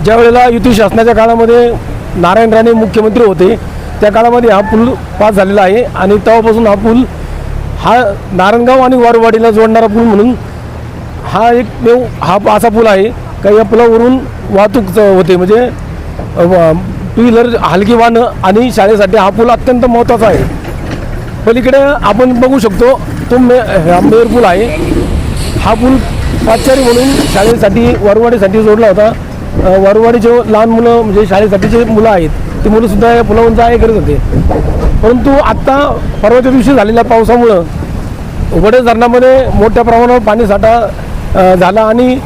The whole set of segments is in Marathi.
ज्या वेळेला युती शासनाच्या काळामध्ये नारायण राणे मुख्यमंत्री होते त्या काळामध्ये हा पूल पास झालेला आहे आणि तेव्हापासून हा पूल हा नारायणगाव आणि वारवाडीला जोडणारा पूल म्हणून हा हा असा पूल आहे का या पुलावरून वाहतूक होते, म्हणजे टू व्हीलर हलकी वाहनं आणि शाळेसाठी हा पूल अत्यंत महत्त्वाचा आहे. पलीकडे आपण बघू शकतो तो मेयर पूल आहे. हा पूल पाचचारी म्हणून शाळेसाठी वारवाडीसाठी जोडला होता. वारवाडीचे लहान मुलं म्हणजे शाळेसाठीचे मुलं आहेत ते मुलंसुद्धा या पुलावरून जाय करत होते. परंतु आत्ता परवाच्या दिवशी झालेल्या पावसामुळं वडे धरणामध्ये मोठ्या प्रमाणावर पाणीसाठा झाला आणि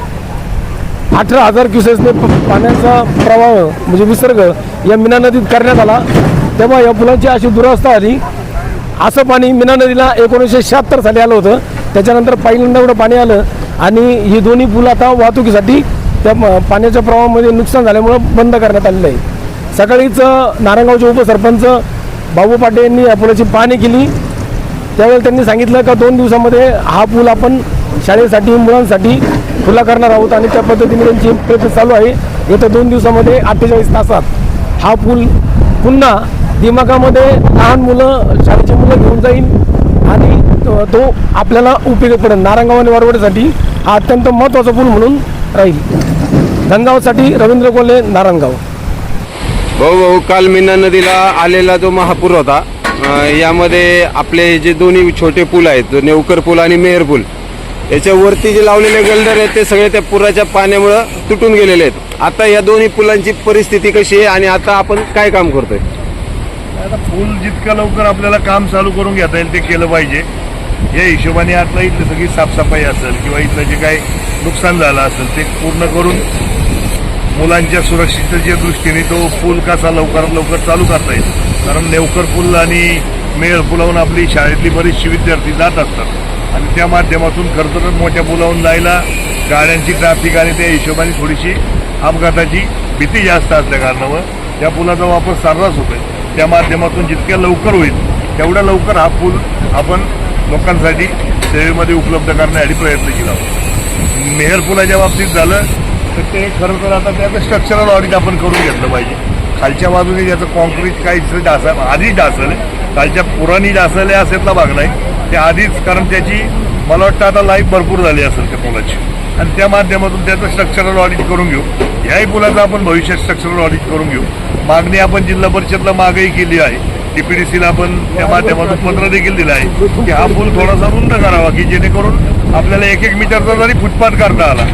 18,000 क्युसेसने पाण्याचा प्रवाह म्हणजे विसर्ग या मीना नदीत करण्यात आला. तेव्हा या पुलाची अशी दुरावस्था आली. असं पाणी मीना नदीला 1976 साली आलं होतं. त्याच्यानंतर पहिल्यांदा एवढं पाणी आलं आणि ही दोन्ही पूल आता वाहतुकीसाठी त्या पाण्याच्या प्रवाहामध्ये नुकसान झाल्यामुळं बंद करण्यात आलेलं आहे. सकाळीच नारायणगावचे उपसरपंच बाबू पाटे यांनी या पुलाची पाहणी केली. त्यावेळेला त्यांनी सांगितलं का 2 दिवसामध्ये हा पूल आपण शाळेसाठी मुलांसाठी खुला करणार आहोत आणि त्या पद्धतीने त्यांची प्रयत्न चालू आहे. येत्या 2 दिवसामध्ये 48 तासात हा पूल पुन्हा दिमागामध्ये लहान मुलं शाळेची मुलं घेऊन जाईल आणि तो आपल्याला उपयोगी पडेल. नारायणगाव आणि वारवाडीसाठी हा अत्यंत महत्त्वाचा पूल म्हणून राहील. धनगावसाठी रवींद्र कोल्हे, नारायणगाव. भाऊ काल मीना नदीला आलेला जो महापूर होता यामध्ये आपले जे दोन्ही छोटे पूल आहेत नेवकर पूल आणि मेहर पूल याच्यावरती जे लावलेले गल्डर आहेत ते सगळे त्या पुराच्या पाण्यामुळे तुटून गेलेले आहेत. आता या दोन्ही पुलांची परिस्थिती कशी आहे आणि आता आपण काय काम करतोय? आता पूल जितकं लवकर आपल्याला काम चालू करून घेता येईल ते केलं पाहिजे. या हिशोबाने आता इथली सगळी साफसफाई असेल किंवा इथलं जे काही नुकसान झालं असेल ते पूर्ण करून मुलांच्या सुरक्षिततेच्या दृष्टीने तो पूल कसा लवकरात लवकर चालू करता येईल. कारण नेवकर पूल आणि मेहर पुलावून आपली शाळेतली बरीचशी विद्यार्थी जात असतात आणि त्या माध्यमातून खरं तर मोठ्या पुलावून जायला गाड्यांची ट्रॅफिक आणि त्या हिशोबाने थोडीशी अपघाताची भीती जास्त असल्या कारणामुळे त्या पुलाचा वापर सर्रास होतोय. त्या माध्यमातून जितक्या लवकर होईल तेवढ्या लवकर हा पूल आपण लोकांसाठी सेवेमध्ये उपलब्ध करण्यासाठी प्रयत्नशील आहोत. मेहर पुलाच्या बाबतीत झालं तर ते खरं तर आता त्याचं स्ट्रक्चरल ऑडिट आपण करून घेतलं पाहिजे. खालच्या बाजूने ज्याचं कॉन्क्रीट काहीच डासल आधीच डासल खालच्या पुराणी डासले असेतला भाग नाही ते आधीच, कारण त्याची मला वाटतं आता लाईफ भरपूर झाली असेल त्या पुलाची आणि त्या माध्यमातून त्याचं स्ट्रक्चरल ऑडिट करून घेऊ. याही पुलाचं आपण भविष्यात स्ट्रक्चरल ऑडिट करून घेऊ. मागणी आपण जिल्हा परिषदला मागही केली आहे. TPDCला आपण त्या माध्यमातून पत्र देखील दिलं आहे की हा पूल थोडासा रुंद करावा की जेणेकरून आपल्याला 1-1 मीटरचा जरी फुटपाथ करता आला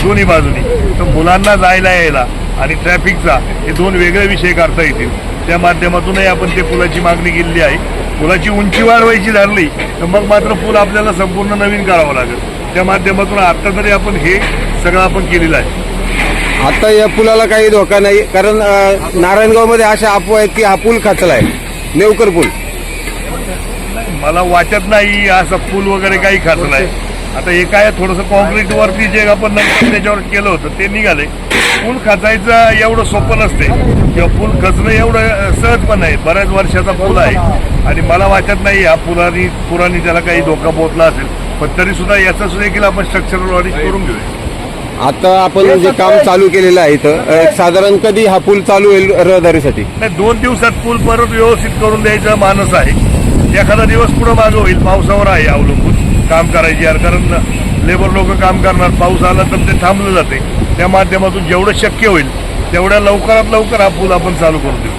दोन्ही बाजूनी तर मुलांना जायला यायला आणि ट्रॅफिकचा हे 2 वेगळे विषय करता येतील. त्या माध्यमातूनही आपण ते पुलाची मागणी केलेली आहे. पुलाची उंची वाढवायची ठरली तर मग मात्र पूल आपल्याला संपूर्ण नवीन करावं लागेल. त्या माध्यमातून आता तरी आपण हे सगळं आपण केलेलं आहे. आता या पुलाला काही धोका नाही, कारण नारायणगावमध्ये अशा अफवा आहेत की हा पूल खचलाय, नेवकर पूल. मला वाटत नाही असा पूल वगैरे काही खचलाय. आता हे काय थोडंसं कॉन्क्रीट वरती जे आपण नंतर त्याच्यावर केलं होतं ते निघाले. पूल खचायचं एवढं सोपं नसते किंवा पूल खचणं एवढं सहज पण नाही. बऱ्याच वर्षाचा पूल आहे आणि मला वाटत नाही हा पुराणी त्याला काही धोका पोहोचला असेल. पण तरी सुद्धा याचा सुद्धा देखील आपण स्ट्रक्चरल ऑडिट करून घेऊया. आता आपण जे काम चालू केलेलं आहे इथं साधारण कधी हा पूल चालू होईल रहदारीसाठी? नाही, 2 दिवसात पूल परत व्यवस्थित करून द्यायचा मानस आहे. एखादा दिवस पुढं मागं होईल, पावसावर आहे अवलंबून काम करायची यार, कारण लेबर लोक काम करणार. पाऊस आला तर ते थांबलं जाते. त्या माध्यमातून जेवढं शक्य होईल तेवढ्या लवकरात लवकर हा पूल आपण चालू करून देऊ.